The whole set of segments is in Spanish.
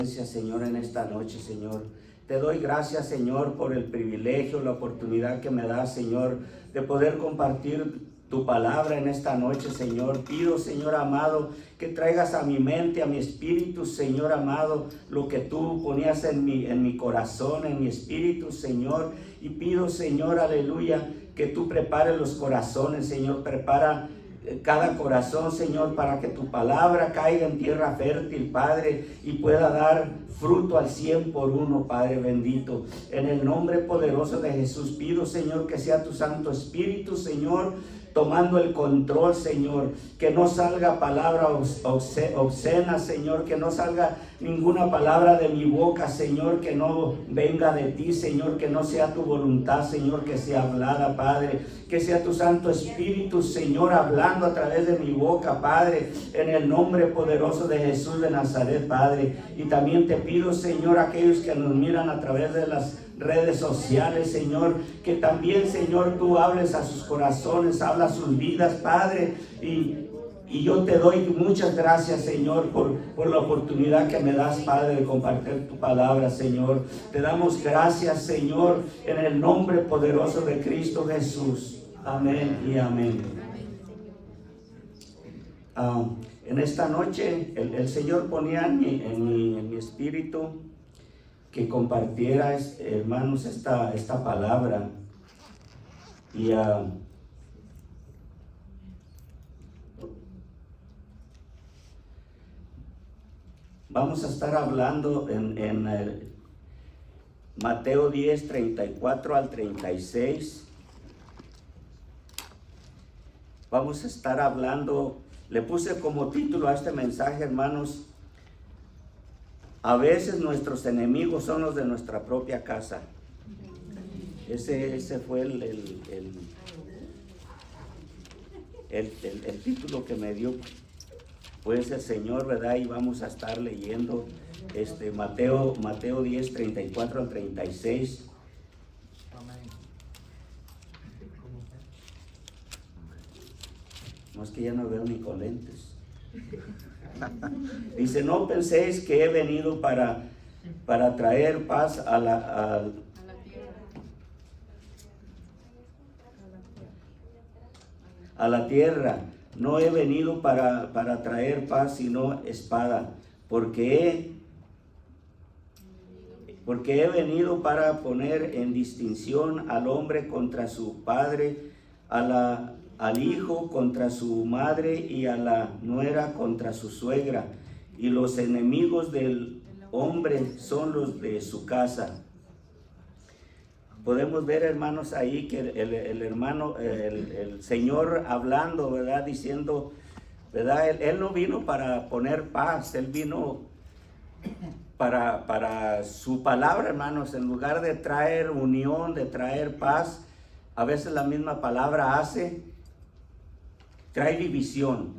Gracias, Señor, en esta noche, Señor. Te doy gracias, Señor, por el privilegio, la oportunidad que me das, Señor, de poder compartir tu palabra en esta noche, Señor. Pido, Señor amado, que traigas a mi mente, a mi espíritu, Señor amado, lo que tú ponías en mi corazón, en mi espíritu, Señor. Y pido, Señor, aleluya, que tú prepares los corazones, Señor. Prepara cada corazón, Señor, para que tu palabra caiga en tierra fértil, Padre, y pueda dar fruto al 100 por uno, Padre bendito. En el nombre poderoso de Jesús pido, Señor, que sea tu Santo Espíritu, Señor, tomando el control, Señor, que no salga palabra obscena, Señor, que no salga ninguna palabra de mi boca, Señor, que no venga de ti, Señor, que no sea tu voluntad, Señor, que sea hablada, Padre, que sea tu Santo Espíritu, Señor, hablando a través de mi boca, Padre, en el nombre poderoso de Jesús de Nazaret, Padre. Y también te pido, Señor, aquellos que nos miran a través de las redes sociales, Señor, que también, Señor, tú hables a sus corazones, habla a sus vidas, Padre, y yo te doy muchas gracias, Señor, por la oportunidad que me das, Padre, de compartir tu palabra, Señor. Te damos gracias, Señor, en el nombre poderoso de Cristo Jesús. Amén y amén. En esta noche el Señor ponía en mi espíritu que compartiera, hermanos, esta palabra. Y vamos a estar hablando en Mateo 10, 34 al 36. Vamos a estar hablando, le puse como título a este mensaje, hermanos: a veces nuestros enemigos son los de nuestra propia casa. Ese fue el título que me dio pues el Señor, ¿verdad? Y vamos a estar leyendo Mateo 10, 34 al 36. No, es que ya no veo ni con lentes. Dice: no penséis que he venido para traer paz a la tierra. No he venido para traer paz, sino espada, porque he venido para poner en distinción al hombre contra su padre, al hijo contra su madre, y a la nuera contra su suegra, y los enemigos del hombre son los de su casa. Podemos ver, hermanos, ahí que el Señor hablando, ¿verdad? Diciendo, ¿verdad? Él no vino para poner paz, Él vino para su palabra, hermanos. En lugar de traer unión, de traer paz, a veces la misma palabra trae división.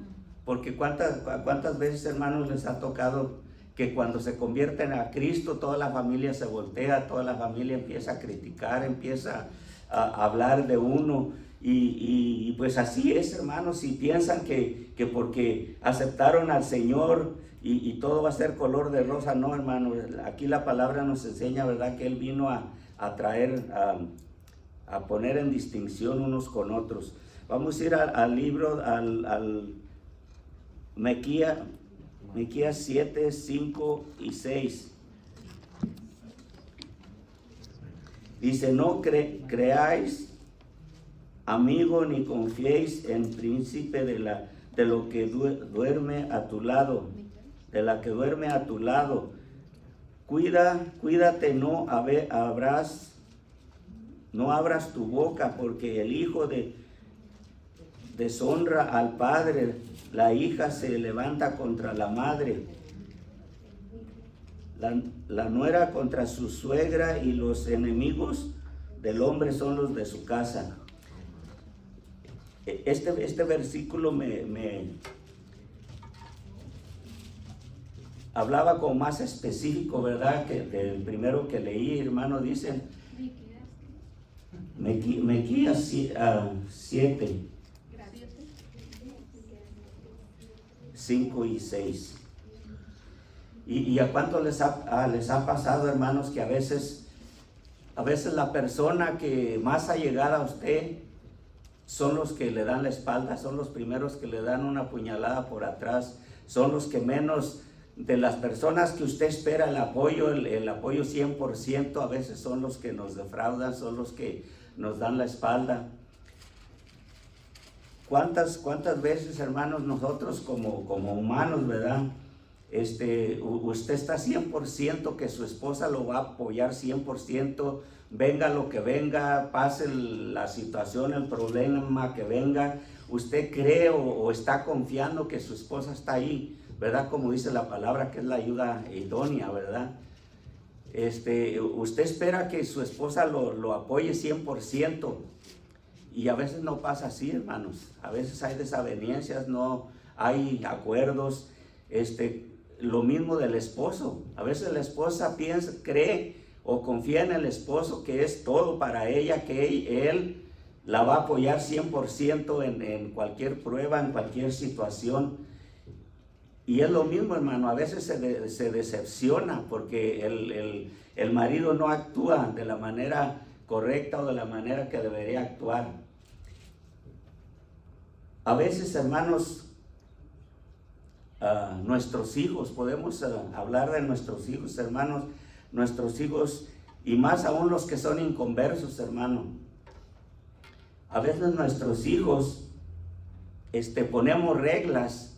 Porque cuántas veces, hermanos, les ha tocado que cuando se convierten a Cristo, toda la familia se voltea, toda la familia empieza a criticar, empieza a hablar de uno, y pues así es, hermanos. Y piensan que porque aceptaron al Señor y todo va a ser color de rosa. No, hermanos, aquí la palabra nos enseña, ¿verdad?, que Él vino a traer, a poner en distinción unos con otros. Vamos a ir al libro, al Miqueas 7, 5 y 6. Dice: no creáis, amigo, ni confiéis en príncipe de lo que duerme a tu lado, de la que duerme a tu lado. Cuídate, no abras tu boca, porque el hijo deshonra al padre, la hija se levanta contra la madre, la nuera contra su suegra, y los enemigos del hombre son los de su casa. Este versículo me hablaba como más específico, ¿verdad?, que del primero que leí, hermano. Dicen Miqueas 7, 5 y 6. Y a cuánto les ha pasado, hermanos, que a veces la persona que más allegada a usted son los que le dan la espalda, son los primeros que le dan una puñalada por atrás, son los que menos, de las personas que usted espera el apoyo 100%, a veces son los que nos defraudan, son los que nos dan la espalda. ¿Cuántas veces, hermanos, nosotros como humanos, verdad? Usted está 100% que su esposa lo va a apoyar 100%, venga lo que venga, pase la situación, el problema que venga, usted cree o está confiando que su esposa está ahí, ¿verdad? Como dice la palabra, que es la ayuda idónea, ¿verdad? Usted espera que su esposa lo apoye 100%, y a veces no pasa así, hermanos. A veces hay desavenencias, no hay acuerdos. Lo mismo del esposo. A veces la esposa cree o confía en el esposo que es todo para ella, que él la va a apoyar 100% en cualquier prueba, en cualquier situación. Y es lo mismo, hermano, a veces se decepciona porque el marido no actúa de la manera correcta o de la manera que debería actuar. A veces, hermanos, nuestros hijos, podemos hablar de nuestros hijos, hermanos, nuestros hijos, y más aún los que son inconversos, hermano. A veces nuestros hijos ponemos reglas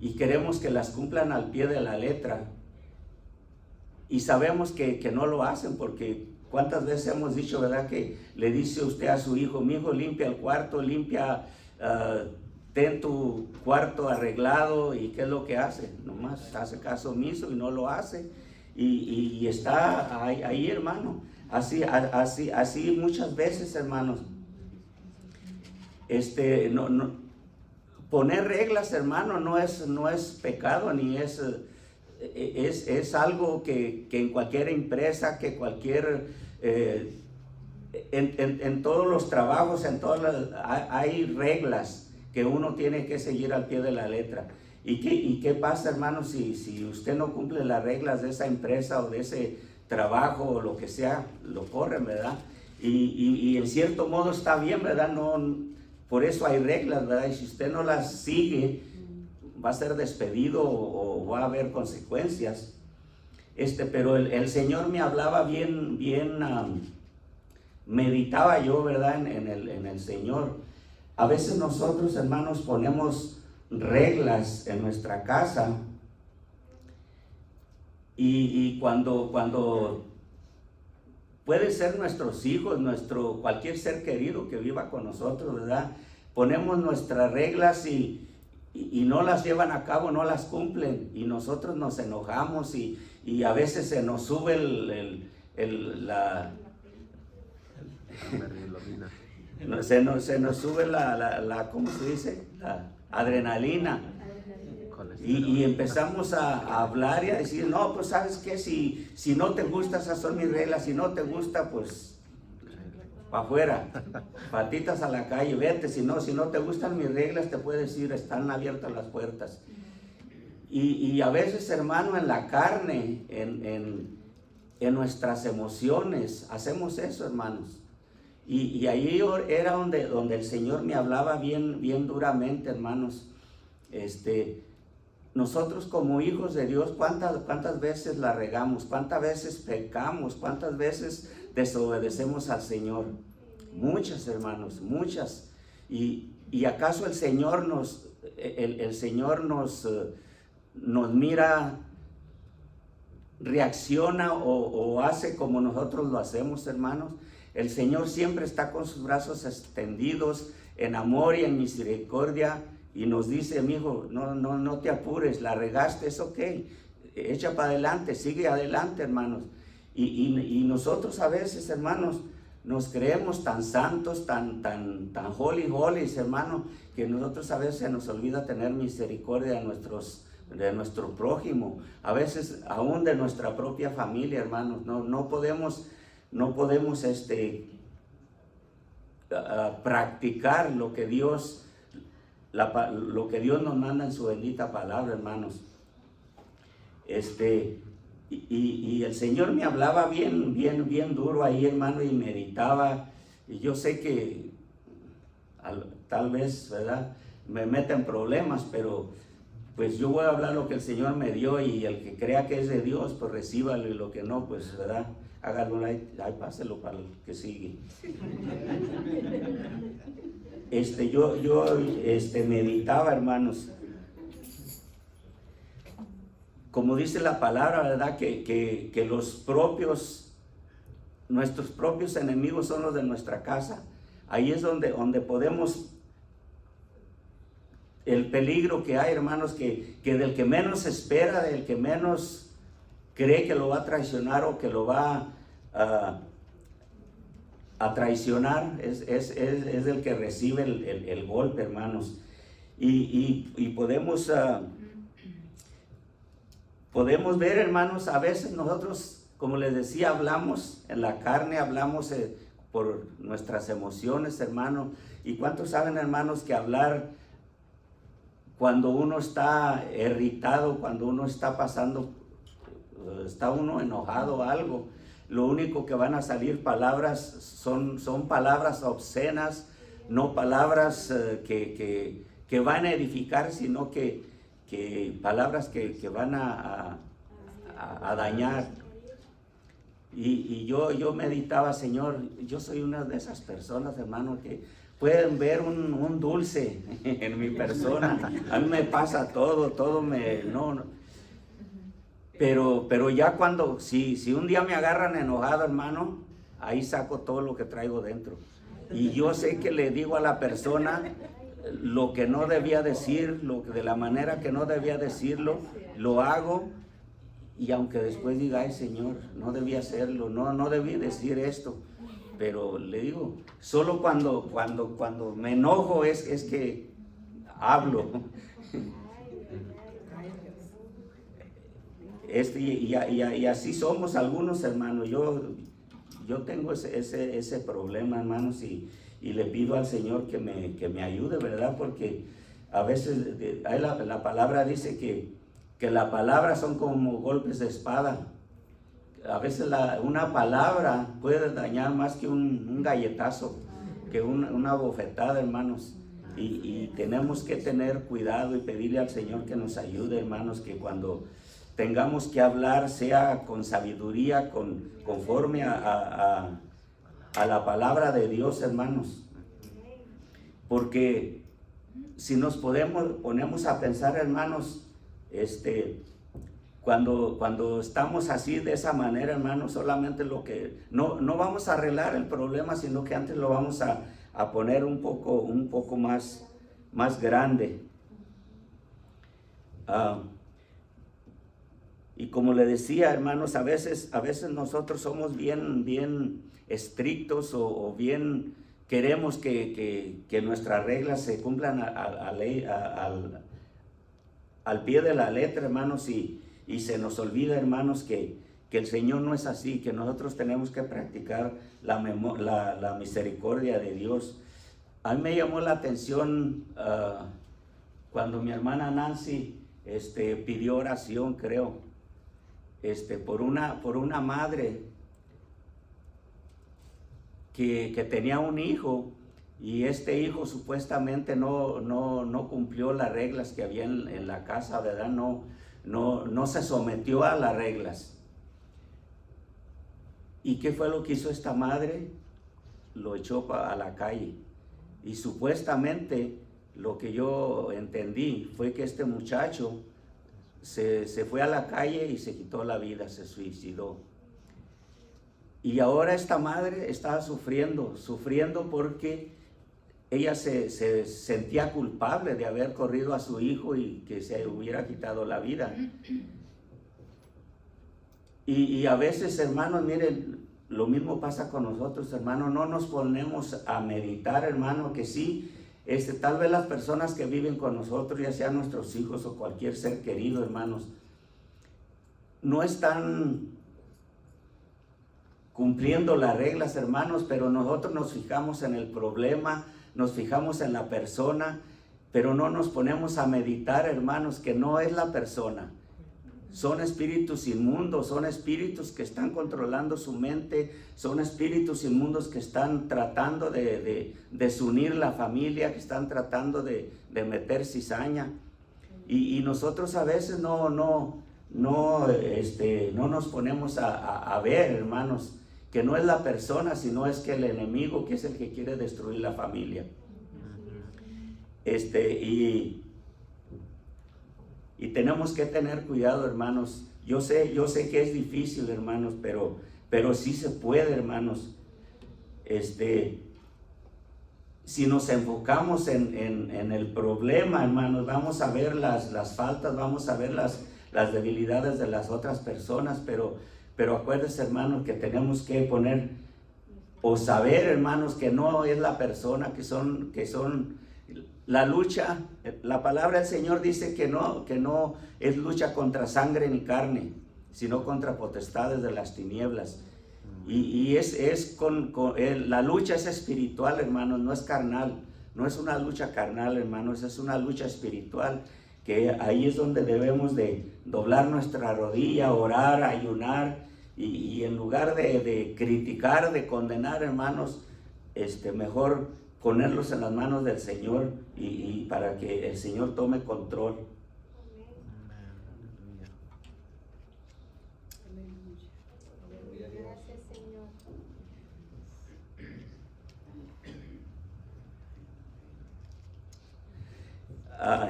y queremos que las cumplan al pie de la letra, y sabemos que no lo hacen, porque cuántas veces hemos dicho, ¿verdad?, que le dice usted a su hijo: mi hijo, limpia el cuarto, ten tu cuarto arreglado, y ¿qué es lo que hace? Nomás hace caso omiso y no lo hace, y está ahí, hermano. Así muchas veces, hermanos. Poner reglas, hermano, no es pecado, ni es algo que en cualquier empresa, que cualquier, en todos los trabajos, hay reglas que uno tiene que seguir al pie de la letra. ¿Y qué pasa, hermano, si usted no cumple las reglas de esa empresa o de ese trabajo o lo que sea? Lo corren, ¿verdad? Y en cierto modo está bien, ¿verdad? Por eso hay reglas, ¿verdad? Y si usted no las sigue, va a ser despedido o va a haber consecuencias. Pero el Señor me hablaba bien, meditaba yo, ¿verdad?, en el Señor. A veces nosotros, hermanos, ponemos reglas en nuestra casa, y cuando puede ser nuestros hijos, cualquier ser querido que viva con nosotros, ¿verdad?, ponemos nuestras reglas y no las llevan a cabo, no las cumplen, y nosotros nos enojamos, y a veces se nos sube se nos sube ¿cómo se dice? La adrenalina. Y empezamos a hablar y a decir: no, pues sabes qué, si no te gusta, esas son mis reglas, si no te gusta, pues para afuera, patitas a la calle, vete. Si no te gustan mis reglas, te puedes ir, están abiertas las puertas. Y a veces, hermano, en la carne, en nuestras emociones, hacemos eso, hermanos. Y ahí era donde el Señor me hablaba bien duramente, hermanos. Nosotros como hijos de Dios, ¿cuántas veces la regamos? ¿Cuántas veces pecamos? ¿Cuántas veces desobedecemos al Señor? Muchas, hermanos, muchas. ¿Y acaso el Señor nos mira, reacciona o hace como nosotros lo hacemos, hermanos? El Señor siempre está con sus brazos extendidos en amor y en misericordia, y nos dice: mi hijo, no te apures, la regaste, es ok, echa para adelante, sigue adelante, hermanos. Y nosotros a veces, hermanos, nos creemos tan santos, tan holy, hermano, que nosotros a veces se nos olvida tener misericordia de nuestro prójimo, a veces aún de nuestra propia familia, hermanos. No podemos practicar lo que Dios nos manda en su bendita palabra, hermanos. Y el Señor me hablaba bien duro ahí, hermano, y meditaba. Y yo sé que tal vez, ¿verdad?, me meten problemas, pero pues yo voy a hablar lo que el Señor me dio, y el que crea que es de Dios, pues recíbalo, y lo que no, pues, ¿verdad?, hágalo ahí, páselo para el que sigue. Yo meditaba, hermanos, como dice la palabra, ¿verdad?, que nuestros propios enemigos son los de nuestra casa. Ahí es donde podemos, el peligro que hay, hermanos, que del que menos espera, del que menos cree que lo va a traicionar o que lo va a traicionar, es el que recibe el golpe, hermanos. Y podemos ver, hermanos, a veces nosotros, como les decía, hablamos en la carne, hablamos por nuestras emociones, hermano. ¿Y cuántos saben, hermanos, que hablar cuando uno está irritado, cuando uno está uno enojado o algo, lo único que van a salir palabras son palabras obscenas, no palabras que van a edificar, sino que palabras que van a dañar? Y yo meditaba, Señor, yo soy una de esas personas, hermano, que pueden ver un dulce en mi persona. A mí me pasa todo pero ya cuando, si un día me agarran enojado, hermano, ahí saco todo lo que traigo dentro. Y yo sé que le digo a la persona lo que no debía decir, de la manera que no debía decirlo, lo hago. Y aunque después diga, ay, Señor, no debía hacerlo, no debí decir esto, pero le digo, solo cuando me enojo es que hablo. Y así somos algunos, hermanos. Yo tengo ese problema, hermanos, y le pido al Señor que me ayude, ¿verdad? Porque a veces la palabra dice que la palabra son como golpes de espada. A veces una palabra puede dañar más que un galletazo, que una bofetada, hermanos. Y tenemos que tener cuidado y pedirle al Señor que nos ayude, hermanos, que cuando tengamos que hablar sea con sabiduría, conforme a la palabra de Dios, hermanos. Porque si nos ponemos a pensar, hermanos, cuando estamos así de esa manera, hermanos, solamente no vamos a arreglar el problema, sino que antes lo vamos a poner un poco más grande. Y como le decía, hermanos, a veces nosotros somos bien estrictos o bien queremos que nuestras reglas se cumplan al pie de la letra, hermanos, y se nos olvida, hermanos, que el Señor no es así, que nosotros tenemos que practicar la misericordia de Dios. A mí me llamó la atención cuando mi hermana Nancy pidió oración, creo, por una madre que tenía un hijo, y este hijo supuestamente no cumplió las reglas que había en la casa, ¿verdad? No se sometió a las reglas. ¿Y qué fue lo que hizo esta madre? Lo echó a la calle. Y supuestamente lo que yo entendí fue que este muchacho se fue a la calle y se quitó la vida, se suicidó. Y ahora esta madre estaba sufriendo porque ella se sentía culpable de haber corrido a su hijo y que se hubiera quitado la vida. Y a veces, hermanos, miren, lo mismo pasa con nosotros, hermanos. No nos ponemos a meditar, hermano, que sí, tal vez las personas que viven con nosotros, ya sean nuestros hijos o cualquier ser querido, hermanos, no están cumpliendo las reglas, hermanos, pero nosotros nos fijamos en el problema, nos fijamos en la persona, pero no nos ponemos a meditar, hermanos, que no es la persona, son espíritus inmundos, son espíritus que están controlando su mente, son espíritus inmundos que están tratando de desunir la familia, que están tratando de meter cizaña. Y nosotros a veces no nos ponemos a ver, hermanos, que no es la persona, sino es que el enemigo, que es el que quiere destruir la familia. Y tenemos que tener cuidado, hermanos. Yo sé que es difícil, hermanos, pero sí se puede, hermanos. Si nos enfocamos en el problema, hermanos, vamos a ver las faltas, vamos a ver las debilidades de las otras personas, pero acuérdense, hermanos, que tenemos que poner o saber, hermanos, que no es la persona, que son la lucha. La palabra del Señor dice que no es lucha contra sangre ni carne, sino contra potestades de las tinieblas. Y la lucha es espiritual, hermanos, no es carnal, no es una lucha carnal, hermanos, es una lucha espiritual, que ahí es donde debemos de doblar nuestra rodilla, orar, ayunar, y en lugar de criticar, de condenar, hermanos, mejor ponerlos en las manos del Señor y para que el Señor tome control.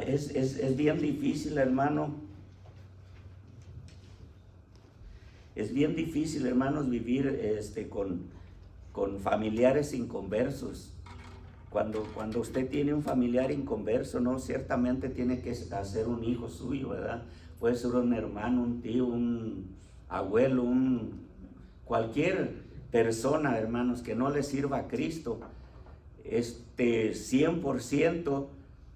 Es bien difícil, hermano. Es bien difícil, hermanos, vivir con familiares inconversos. Cuando usted tiene un familiar inconverso, no, ciertamente tiene que hacer un hijo suyo, ¿verdad? Puede ser un hermano, un tío, un abuelo, cualquier persona, hermanos, que no le sirva a Cristo. 100%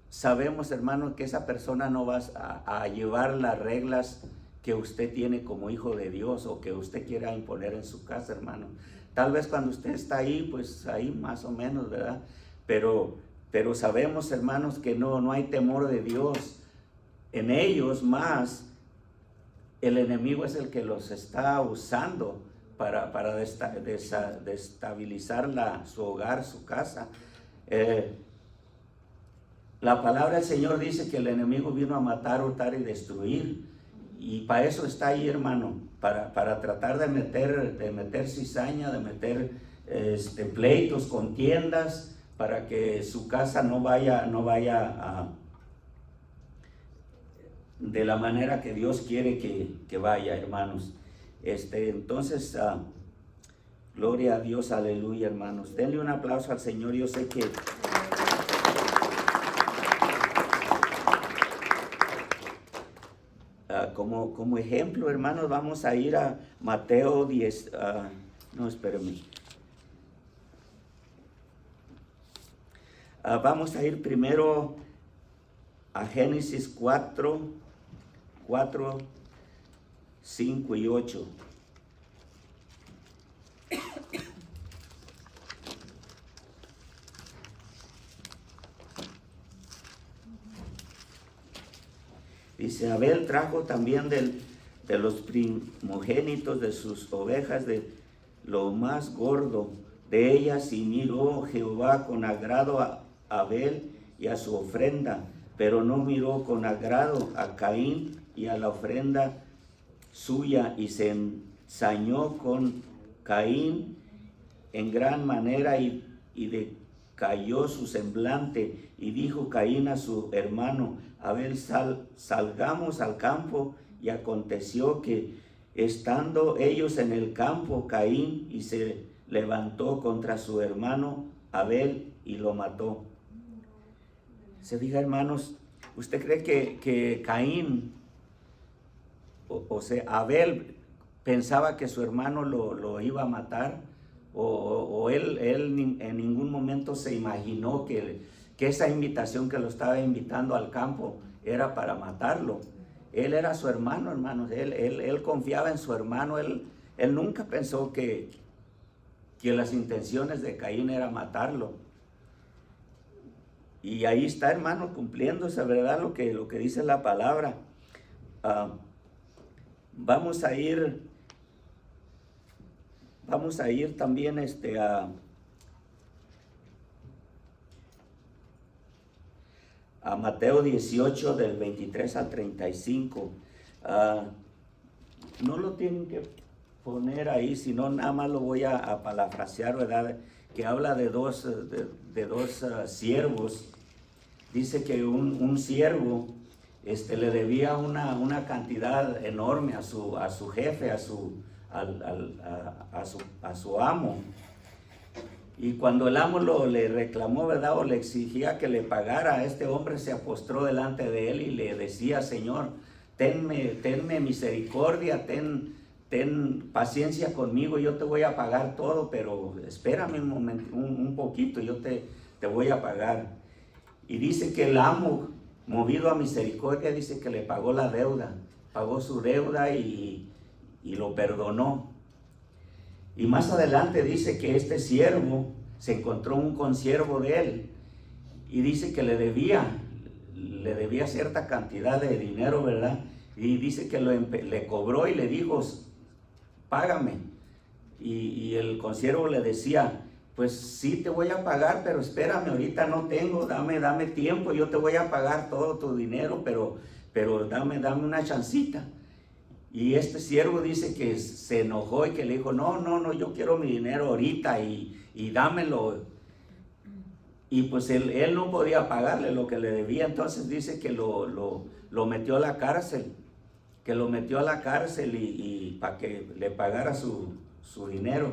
sabemos, hermanos, que esa persona no va a llevar las reglas que usted tiene como hijo de Dios o que usted quiera imponer en su casa, hermano. Tal vez cuando usted está ahí, pues ahí más o menos, ¿verdad? Pero sabemos, hermanos, que no hay temor de Dios en ellos, más el enemigo es el que los está usando para destabilizar su hogar, su casa. La palabra del Señor dice que el enemigo vino a matar, hurtar y destruir, y para eso está ahí, hermano, para tratar de meter cizaña, de meter pleitos, contiendas, para que su casa no vaya de la manera que Dios quiere que vaya, hermanos. Entonces, gloria a Dios, aleluya, hermanos. Denle un aplauso al Señor. Yo sé que como ejemplo, hermanos, vamos a ir a Mateo 10, no, espérenme. Vamos a ir primero a Génesis 4, 5 y 8. Dice, Abel trajo también de los primogénitos de sus ovejas, de lo más gordo de ellas, y miró Jehová con agrado a Abel y a su ofrenda, pero no miró con agrado a Caín y a la ofrenda suya, y se ensañó con Caín en gran manera y decayó su semblante, y dijo Caín a su hermano Abel, salgamos al campo. Y aconteció que estando ellos en el campo, Caín y se levantó contra su hermano Abel y lo mató. Se fija, hermanos, ¿usted cree que Caín, o sea, Abel, pensaba que su hermano lo iba a matar? ¿O él en ningún momento se imaginó que esa invitación que lo estaba invitando al campo era para matarlo? Él era su hermano, hermanos. Él confiaba en su hermano. Él nunca pensó que las intenciones de Caín era matarlo. Y ahí está, hermano, cumpliéndose, ¿verdad? Lo que dice la palabra. Vamos a ir también a Mateo 18 del 23 al 35. No lo tienen que poner ahí, sino nada más lo voy a parafrasear, ¿verdad? Que habla de dos siervos. Dice que un siervo le debía una cantidad enorme a su jefe, a su amo. Y cuando el amo le reclamó, ¿verdad? O le exigía que le pagara, este hombre se postró delante de él y le decía: Señor, tenme misericordia, ten paciencia conmigo, yo te voy a pagar todo, pero espérame un momento, un poquito, yo te voy a pagar. Y dice que el amo, movido a misericordia, dice que le pagó la deuda, pagó su deuda y lo perdonó. Y más adelante dice que este siervo se encontró un consiervo de él y dice que le debía cierta cantidad de dinero, ¿verdad? Y dice que le cobró y le dijo: págame. Y el consiervo le decía: pues sí te voy a pagar, pero espérame, ahorita no tengo, dame tiempo, yo te voy a pagar todo tu dinero, pero dame una chancita. Y este siervo dice que se enojó y que le dijo: no, yo quiero mi dinero ahorita y dámelo. Y pues él no podía pagarle lo que le debía, entonces dice que lo metió a la cárcel, y para que le pagara su dinero.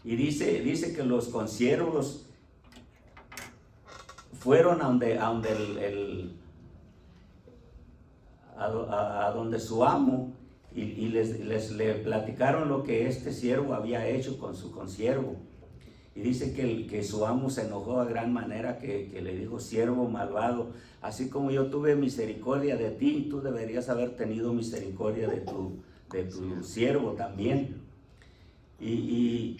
Y dice que los consiervos fueron a donde su amo y le platicaron lo que este siervo había hecho con su consiervo. Y dice que su amo se enojó a gran manera, que le dijo: siervo malvado, así como yo tuve misericordia de ti, tú deberías haber tenido misericordia de tu siervo también. Y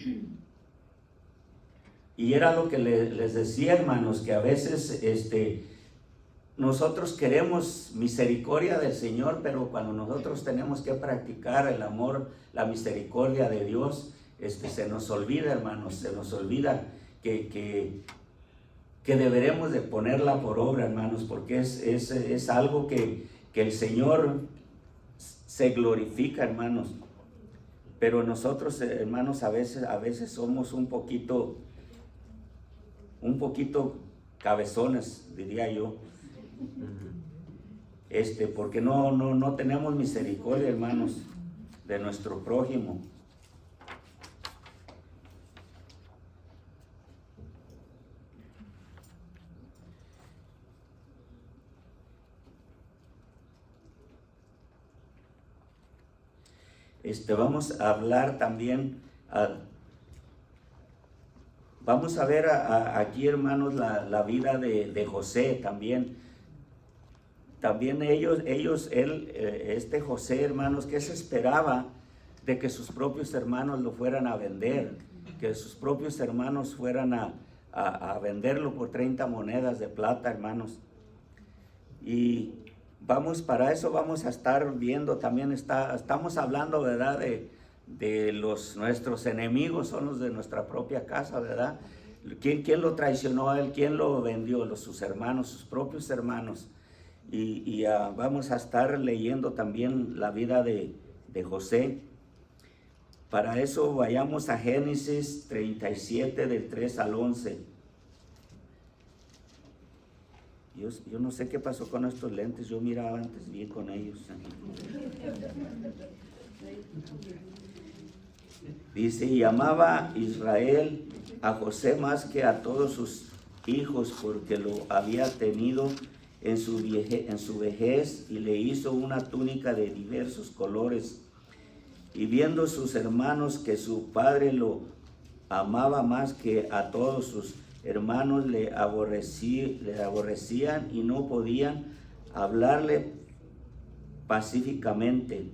era lo que les decía, hermanos, que a veces nosotros queremos misericordia del Señor, pero cuando nosotros tenemos que practicar el amor, la misericordia de Dios, se nos olvida, hermanos, se nos olvida que deberemos de ponerla por obra, hermanos, porque es algo que el Señor se glorifica, hermanos. Pero nosotros, hermanos, a veces somos un poquito cabezones, diría yo, porque no tenemos misericordia, hermanos, de nuestro prójimo. Vamos a hablar también, vamos a ver aquí, hermanos, la vida de José también. También José, hermanos, que se esperaba de que sus propios hermanos lo fueran a vender, que sus propios hermanos fueran a venderlo por 30 monedas de plata, hermanos. Y para eso vamos a estar viendo también, estamos hablando, ¿verdad?, de nuestros enemigos, son los de nuestra propia casa, ¿verdad? ¿Quién lo traicionó a él? ¿Quién lo vendió? Sus hermanos, sus propios hermanos. Y vamos a estar leyendo también la vida de José. Para eso vayamos a Génesis 37 del 3 al 11. Yo no sé qué pasó con estos lentes, yo miraba antes bien con ellos. Dice: y amaba Israel a José más que a todos sus hijos, porque lo había tenido en su vejez, y le hizo una túnica de diversos colores. Y viendo sus hermanos que su padre lo amaba más que a todos sus hermanos, le aborrecían y no podían hablarle pacíficamente.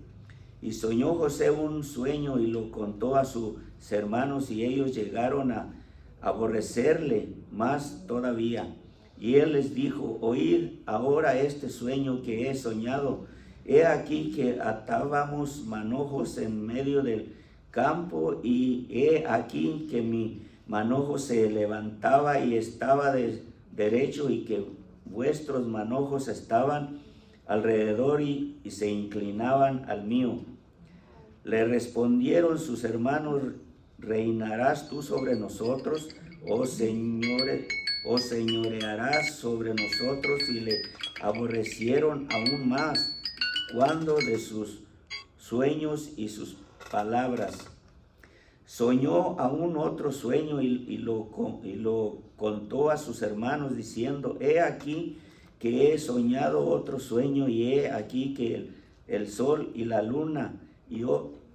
Y soñó José un sueño y lo contó a sus hermanos, y ellos llegaron a aborrecerle más todavía. Y él les dijo: oíd ahora este sueño que he soñado. he aquí que atábamos manojos en medio del campo, y he aquí que mi manojo se levantaba y estaba derecho, y que vuestros manojos estaban alrededor y se inclinaban al mío. Le respondieron sus hermanos: ¿reinarás tú sobre nosotros, oh señores, o señorearás sobre nosotros? Y le aborrecieron aún más cuando de sus sueños y sus palabras. Soñó aún otro sueño y lo contó a sus hermanos, diciendo: he aquí que he soñado otro sueño, y he aquí que el sol y la luna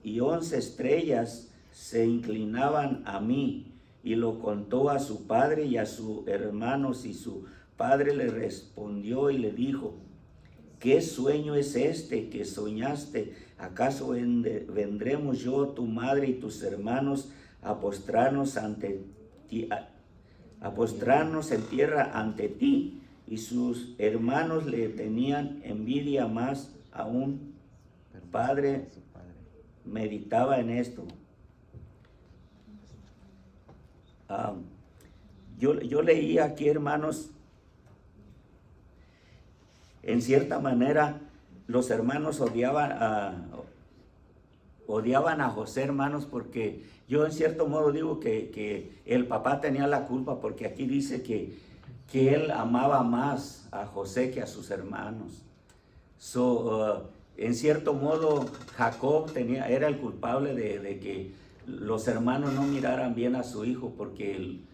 y 11 estrellas se inclinaban a mí. Y lo contó a su padre y a sus hermanos, y su padre le respondió y le dijo: ¿qué sueño es este que soñaste? ¿Acaso vendremos yo, tu madre y tus hermanos a postrarnos ante ti, a postrarnos en tierra ante ti? Y sus hermanos le tenían envidia más aún. El padre meditaba en esto. Yo leí aquí, hermanos, en cierta manera los hermanos odiaban a José, hermanos, porque yo en cierto modo digo que el papá tenía la culpa, porque aquí dice que él amaba más a José que a sus hermanos. En cierto modo Jacob era el culpable de que los hermanos no miraran bien a su hijo, porque él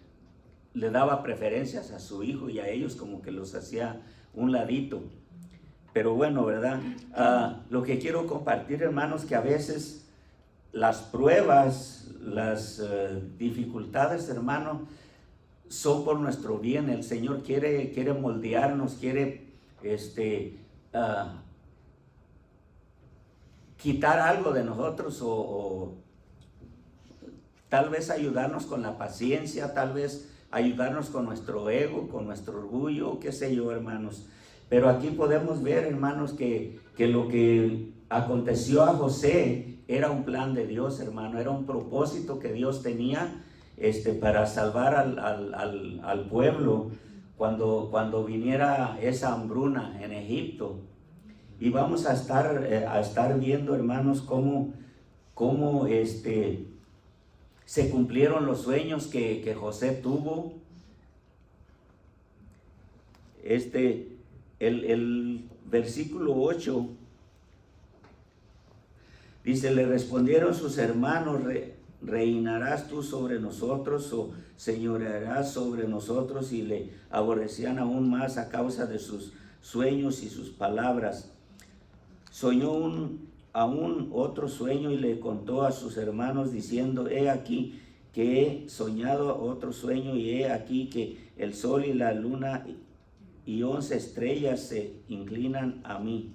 le daba preferencias a su hijo y a ellos como que los hacía un ladito. Pero bueno, ¿verdad? Lo que quiero compartir, hermanos, que a veces las pruebas, las dificultades, hermanos, son por nuestro bien. El Señor quiere moldearnos, quiere quitar algo de nosotros, o tal vez ayudarnos con la paciencia, tal vez ayudarnos con nuestro ego, con nuestro orgullo, qué sé yo, hermanos. Pero aquí podemos ver, hermanos, que lo que aconteció a José era un plan de Dios, hermano, era un propósito que Dios tenía para salvar al pueblo cuando viniera esa hambruna en Egipto. Y vamos a estar viendo, hermanos, cómo se cumplieron los sueños que José tuvo. El versículo 8 dice: le respondieron sus hermanos: ¿reinarás tú sobre nosotros, o señorearás sobre nosotros? Y le aborrecían aún más a causa de sus sueños y sus palabras. Soñó aún otro sueño y le contó a sus hermanos, diciendo: he aquí que he soñado otro sueño, y he aquí que el sol y la luna y 11 estrellas se inclinan a mí.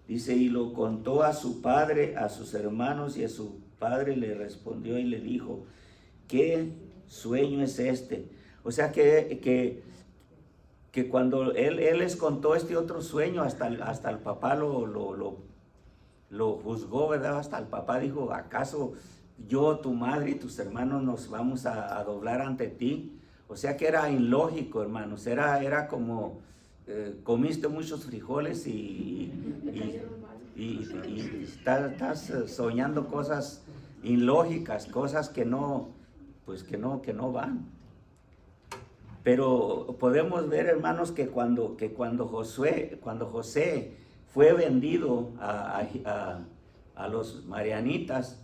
Dice: y lo contó a su padre, a sus hermanos, y a su padre le respondió y le dijo: ¿qué sueño es este? O sea que cuando él les contó este otro sueño, hasta el papá lo juzgó, ¿verdad? Hasta el papá dijo: ¿acaso yo, tu madre y tus hermanos nos vamos a doblar ante ti? O sea que era ilógico, hermanos, era como comiste muchos frijoles y estás soñando cosas ilógicas, cosas que no van. Pero podemos ver, hermanos, que cuando José fue vendido a los marianitas,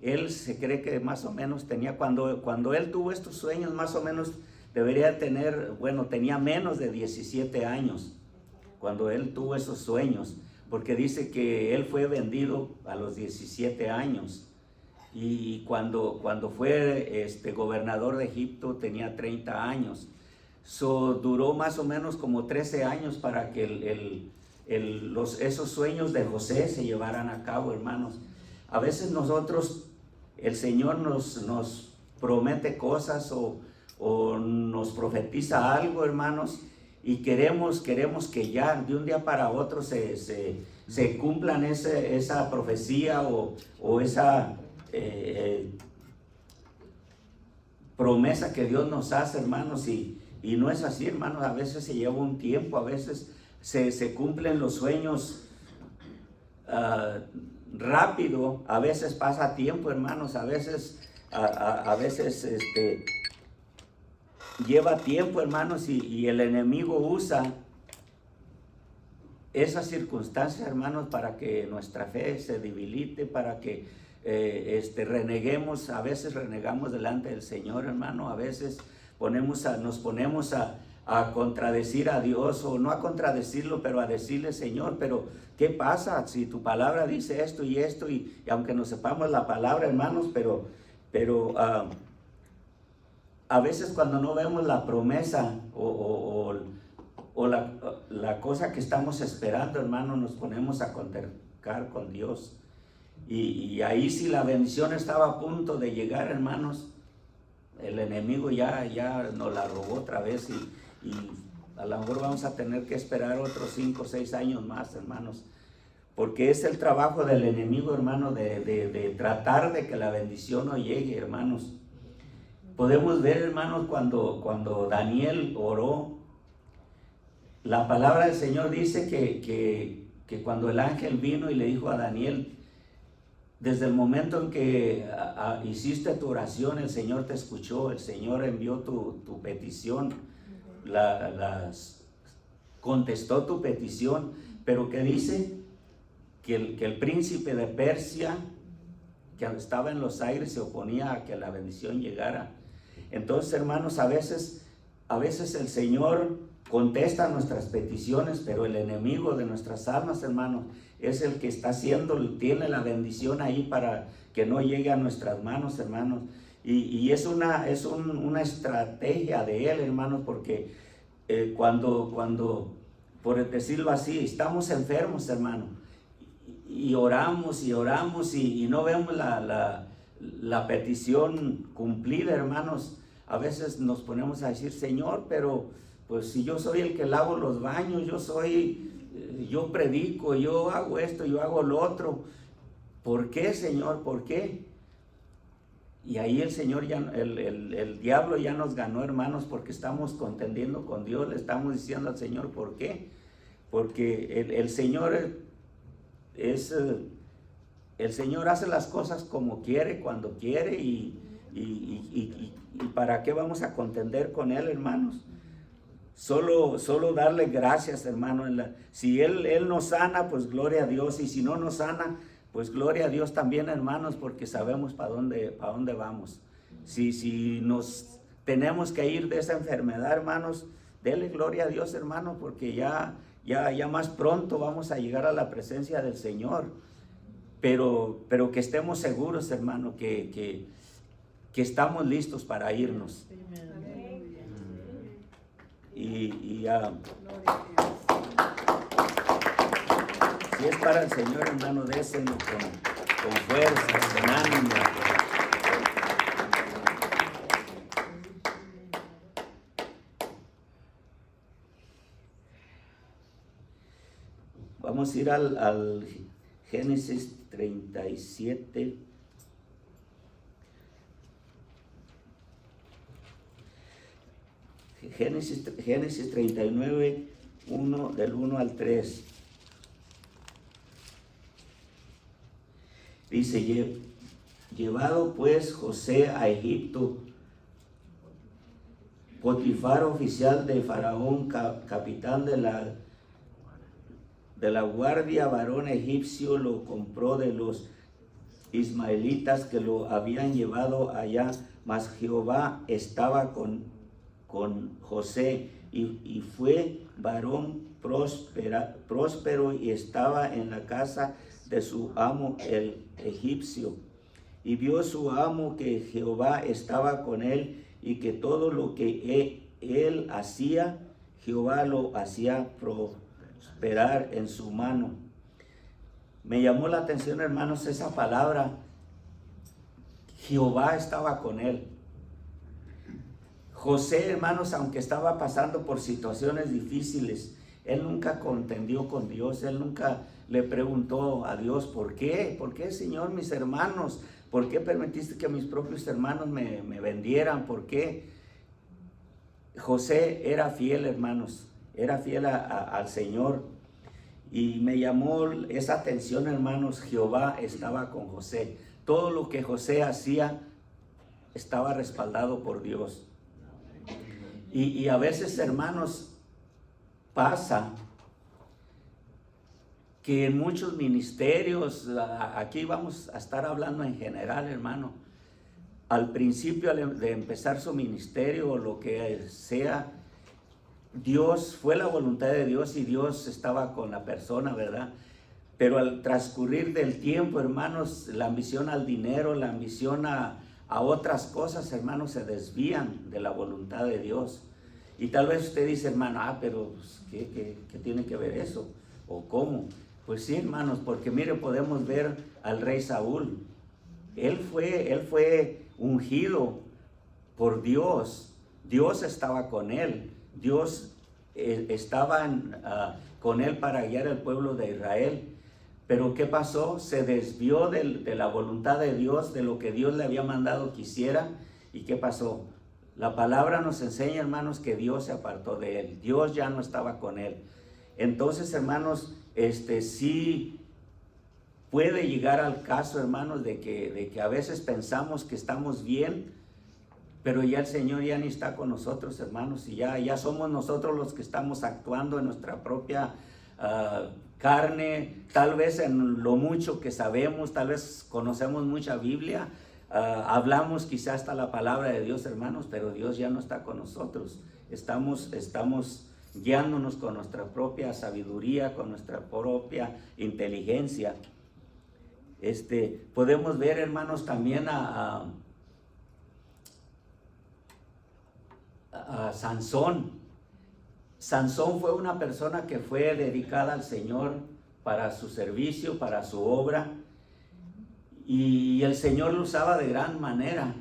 él se cree que más o menos tenía, cuando él tuvo estos sueños, más o menos debería tener, tenía menos de 17 años cuando él tuvo esos sueños, porque dice que él fue vendido a los 17 años. Y cuando fue gobernador de Egipto tenía 30 años. Duró más o menos como 13 años para que esos sueños de José se llevaran a cabo, hermanos. A veces nosotros, el Señor nos promete cosas o nos profetiza algo, hermanos, y queremos que ya de un día para otro se cumplan esa profecía o esa promesa que Dios nos hace, hermanos, y no es así, hermanos. A veces se lleva un tiempo, a veces se cumplen los sueños rápido, a veces pasa tiempo, hermanos, a veces lleva tiempo, hermanos, y el enemigo usa esas circunstancias, hermanos, para que nuestra fe se debilite, para que reneguemos. A veces renegamos delante del Señor, hermano. A veces nos ponemos a contradecir a Dios, o no a contradecirlo, pero a decirle: Señor, pero ¿qué pasa si tu palabra dice esto y esto? Y aunque no sepamos la palabra, hermanos, pero a veces cuando no vemos la promesa o la cosa que estamos esperando, hermano, nos ponemos a contentar con Dios. Y ahí, si la bendición estaba a punto de llegar, hermanos, el enemigo ya nos la robó otra vez, y a lo mejor vamos a tener que esperar otros 5 o 6 años más, hermanos, porque es el trabajo del enemigo, hermano, de tratar de que la bendición no llegue, hermanos. Podemos ver, hermanos, cuando Daniel oró, la palabra del Señor dice que cuando el ángel vino y le dijo a Daniel: desde el momento en que hiciste tu oración, el Señor te escuchó, el Señor envió tu petición, contestó tu petición. Pero ¿qué dice? Que el príncipe de Persia, que estaba en los aires, se oponía a que la bendición llegara. Entonces, hermanos, a veces el Señor contesta nuestras peticiones, pero el enemigo de nuestras almas, hermanos, es el que tiene la bendición ahí para que no llegue a nuestras manos, hermanos. Y es una estrategia de él, hermanos, porque cuando, por decirlo así, estamos enfermos, hermano, y oramos y no vemos la petición cumplida, hermanos, a veces nos ponemos a decir: Señor, pero pues si yo soy el que lavo los baños, yo predico, yo hago esto, yo hago lo otro, ¿por qué, Señor? ¿Por qué? Y ahí el diablo ya nos ganó, hermanos, porque estamos contendiendo con Dios. Le estamos diciendo al Señor: ¿por qué? Porque el Señor el Señor hace las cosas como quiere, cuando quiere, y ¿para qué vamos a contender con Él, hermanos? Solo darle gracias, hermano. Si Él nos sana, pues gloria a Dios, y si no nos sana, pues gloria a Dios también, hermanos, porque sabemos para dónde vamos. Si nos tenemos que ir de esa enfermedad, hermanos, dele gloria a Dios, hermano, porque ya más pronto vamos a llegar a la presencia del Señor. Pero que estemos seguros, hermano, que estamos listos para irnos. Si es para el Señor, hermano, déselo con fuerza, con ánimo. Vamos a ir al Génesis 37. Génesis 39, del 1 al 3. Dice: llevado pues José a Egipto, Potifar, oficial de Faraón, capitán de la guardia, varón egipcio, lo compró de los ismaelitas que lo habían llevado allá. Mas Jehová estaba con José, y fue varón próspero, y estaba en la casa de su amo el egipcio. Y vio su amo que Jehová estaba con él, y que todo lo que él hacía, Jehová lo hacía prosperar en su mano. Me llamó la atención, hermanos, esa palabra: Jehová estaba con él. José, hermanos, aunque estaba pasando por situaciones difíciles, él nunca contendió con Dios, él nunca le preguntó a Dios, ¿por qué? ¿Por qué, Señor, mis hermanos? ¿Por qué permitiste que mis propios hermanos me vendieran? ¿Por qué? José era fiel, hermanos, era fiel al Señor. Y me llamó esa atención, hermanos, Jehová estaba con José. Todo lo que José hacía estaba respaldado por Dios. Y a veces, hermanos, pasa que en muchos ministerios, aquí vamos a estar hablando en general, hermano, al principio de empezar su ministerio o lo que sea, Dios, fue la voluntad de Dios y Dios estaba con la persona, ¿verdad? Pero al transcurrir del tiempo, hermanos, la ambición al dinero, la ambición a otras cosas, hermanos, se desvían de la voluntad de Dios. Y tal vez usted dice, hermano, pero pues, ¿qué tiene que ver eso? ¿O cómo? Pues sí, hermanos, porque mire, podemos ver al rey Saúl. Él fue ungido por Dios. Dios estaba con él. Dios estaba con él para guiar al pueblo de Israel. Pero ¿qué pasó? Se desvió de la voluntad de Dios, de lo que Dios le había mandado que hiciera. ¿Y qué pasó? La palabra nos enseña, hermanos, que Dios se apartó de él. Dios ya no estaba con él. Entonces, hermanos, sí puede llegar al caso, hermanos, de que a veces pensamos que estamos bien, pero ya el Señor ya ni está con nosotros, hermanos, y ya somos nosotros los que estamos actuando en nuestra propia carne, tal vez en lo mucho que sabemos, tal vez conocemos mucha Biblia, hablamos quizás hasta la palabra de Dios, hermanos, pero Dios ya no está con nosotros. Estamos guiándonos con nuestra propia sabiduría, con nuestra propia inteligencia. Podemos ver, hermanos, también a Sansón. Sansón fue una persona que fue dedicada al Señor para su servicio, para su obra, y el Señor lo usaba de gran manera,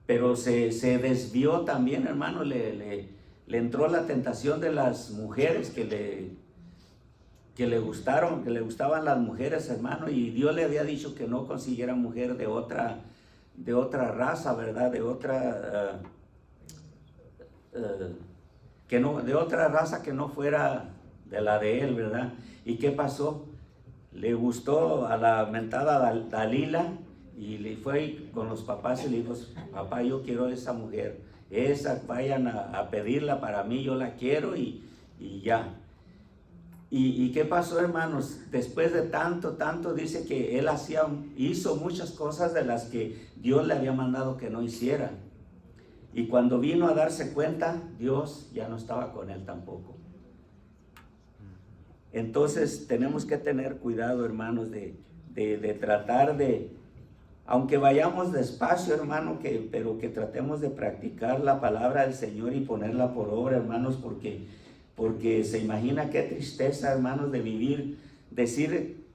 pero se desvió también, hermano. Le entró la tentación de las mujeres que le gustaban las mujeres, hermano, y Dios le había dicho que no consiguiera mujer de otra raza, ¿verdad? De otra raza que no fuera de la de él, ¿verdad? ¿Y qué pasó? Le gustó a la mentada Dalila y le fue con los papás y le dijo, papá, yo quiero esa mujer, vayan a pedirla para mí, yo la quiero y ya. ¿Y qué pasó, hermanos? Después de tanto, dice que él hizo muchas cosas de las que Dios le había mandado que no hiciera. Y cuando vino a darse cuenta, Dios ya no estaba con él tampoco. Entonces tenemos que tener cuidado, hermanos, de tratar de, aunque vayamos despacio, hermano, pero que tratemos de practicar la palabra del Señor y ponerla por obra, hermanos, porque se imagina qué tristeza, hermanos, de decir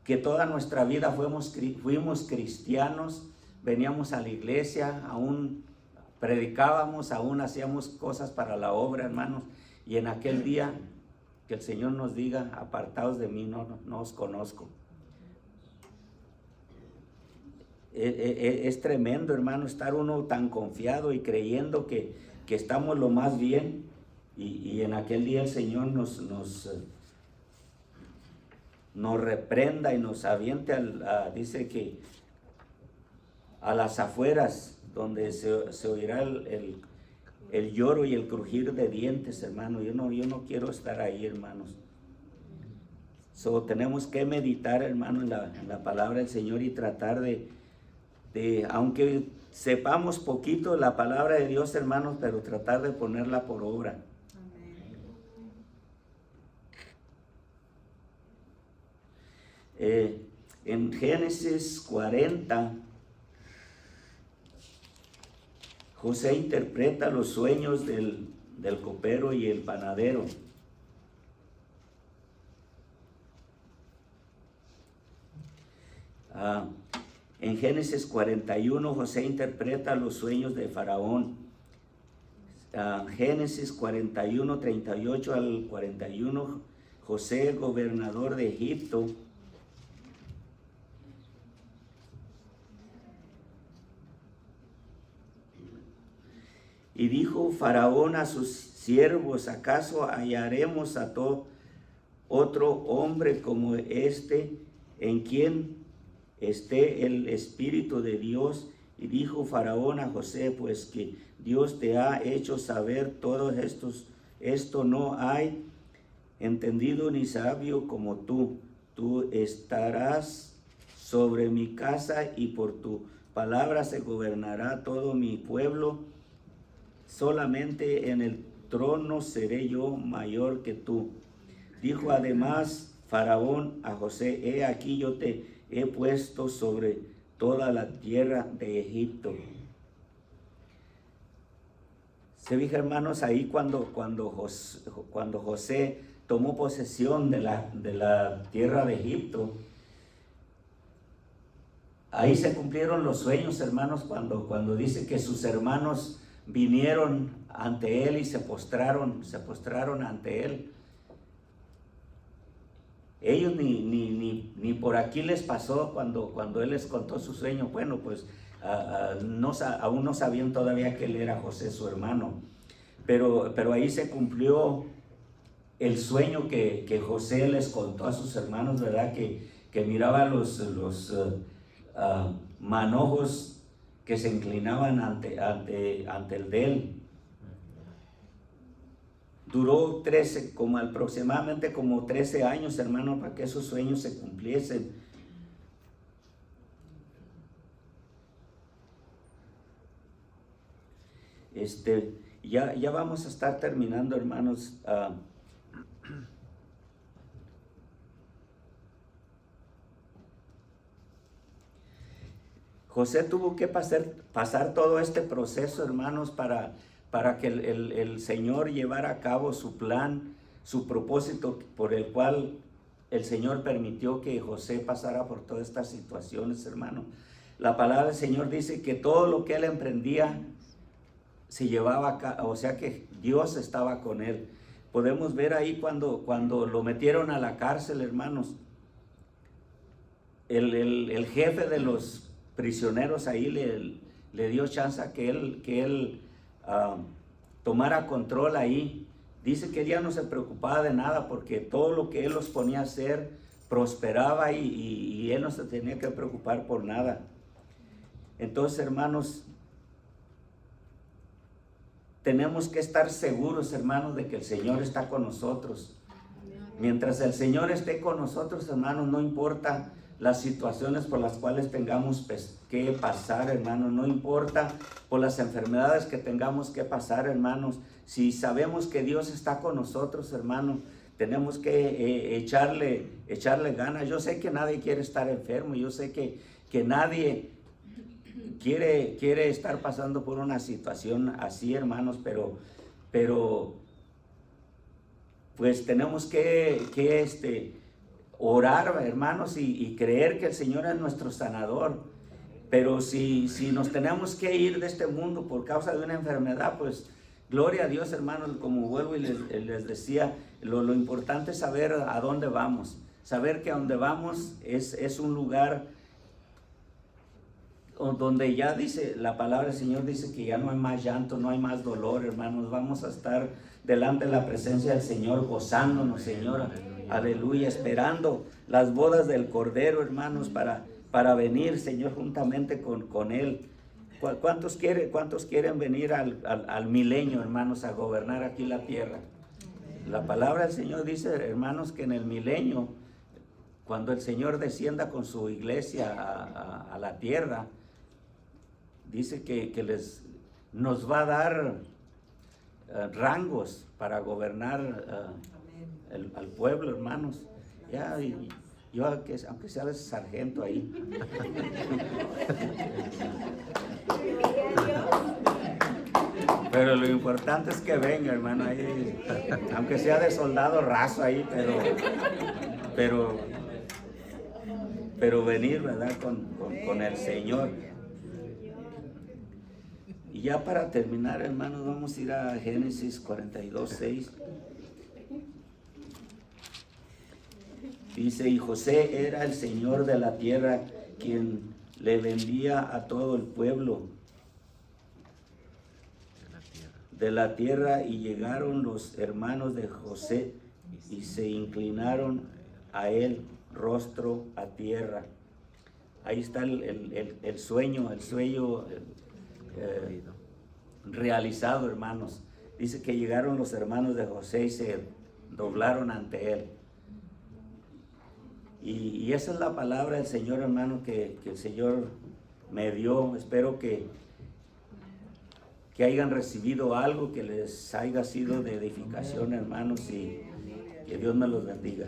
que toda nuestra vida fuimos cristianos, veníamos a la iglesia, aún predicábamos, aún hacíamos cosas para la obra, hermanos, y en aquel día que el Señor nos diga, apartaos de mí, no os conozco. Es tremendo, hermano, estar uno tan confiado y creyendo que estamos lo más bien, y en aquel día el Señor nos reprenda y nos aviente, dice que a las afueras, donde se oirá el lloro y el crujir de dientes, hermano. Yo no quiero estar ahí, hermanos. Tenemos que meditar, hermano, en la palabra del Señor y tratar de aunque sepamos poquito la palabra de Dios, hermanos, pero tratar de ponerla por obra. En Génesis 40, José interpreta los sueños del copero y el panadero. En Génesis 41, José interpreta los sueños de Faraón. Génesis 41, 38 al 41, José, gobernador de Egipto, y dijo Faraón a sus siervos: ¿acaso hallaremos a todo otro hombre como este, en quien esté el Espíritu de Dios? Y dijo Faraón a José: pues que Dios te ha hecho saber todos esto no hay entendido ni sabio como tú. Tú estarás sobre mi casa y por tu palabra se gobernará todo mi pueblo. Solamente en el trono seré yo mayor que tú. Dijo además Faraón a José: he aquí yo te he puesto sobre toda la tierra de Egipto. Se fija, hermanos, ahí cuando José tomó posesión de la tierra de Egipto, ahí se cumplieron los sueños, hermanos, cuando dice que sus hermanos vinieron ante él y se postraron ante él. Ellos ni por aquí les pasó cuando él les contó su sueño. Bueno, pues aún no sabían todavía que él era José, su hermano. Pero ahí se cumplió el sueño que José les contó a sus hermanos, ¿verdad? Que miraba los manojos que se inclinaban ante el de él. Duró aproximadamente 13 años, hermano, para que esos sueños se cumpliesen. Ya vamos a estar terminando, hermanos. José tuvo que pasar todo este proceso, hermanos, para que el Señor llevara a cabo su plan, su propósito por el cual el Señor permitió que José pasara por todas estas situaciones, hermano. La palabra del Señor dice que todo lo que él emprendía se llevaba a cabo, o sea que Dios estaba con él. Podemos ver ahí cuando lo metieron a la cárcel, hermanos, el jefe de los prisioneros ahí le dio chance a que él tomara control ahí. Dice que él ya no se preocupaba de nada porque todo lo que él los ponía a hacer prosperaba y él no se tenía que preocupar por nada. Entonces, hermanos, tenemos que estar seguros, hermanos, de que el Señor está con nosotros. Mientras el Señor esté con nosotros, hermanos, no importa las situaciones por las cuales tengamos que pasar, hermanos, no importa por las enfermedades que tengamos que pasar, hermanos. Si sabemos que Dios está con nosotros, hermanos, tenemos que echarle ganas. Yo sé que nadie quiere estar enfermo, yo sé que nadie quiere estar pasando por una situación así, hermanos, pero pues tenemos que orar, hermanos, y creer que el Señor es nuestro sanador. Pero si nos tenemos que ir de este mundo por causa de una enfermedad, pues gloria a Dios, hermanos. Como vuelvo y les decía, lo importante es saber a dónde vamos, saber que a donde vamos es un lugar donde ya dice la palabra del Señor, dice que ya no hay más llanto, no hay más dolor, hermanos. Vamos a estar delante de la presencia del Señor, gozándonos, Señor, aleluya, esperando las bodas del Cordero, hermanos, para venir, Señor, juntamente con Él. ¿Cuántos quieren venir al milenio, hermanos, a gobernar aquí la tierra? La palabra del Señor dice, hermanos, que en el milenio, cuando el Señor descienda con su iglesia a la tierra, dice que nos va a dar rangos para gobernar al pueblo, hermanos. Ya, yo aunque sea de sargento ahí. Pero lo importante es que venga, hermano, ahí, aunque sea de soldado raso ahí, pero venir, ¿verdad? Con el Señor. Y ya para terminar, hermanos, vamos a ir a Génesis 42:6. Dice, y José era el señor de la tierra, quien le vendía a todo el pueblo de la tierra, y llegaron los hermanos de José y se inclinaron a él, rostro a tierra. Ahí está el sueño realizado, hermanos. Dice que llegaron los hermanos de José y se doblaron ante él. Y esa es la palabra del Señor, hermano, que el Señor me dio. Espero que hayan recibido algo que les haya sido de edificación, hermanos, y que Dios me los bendiga.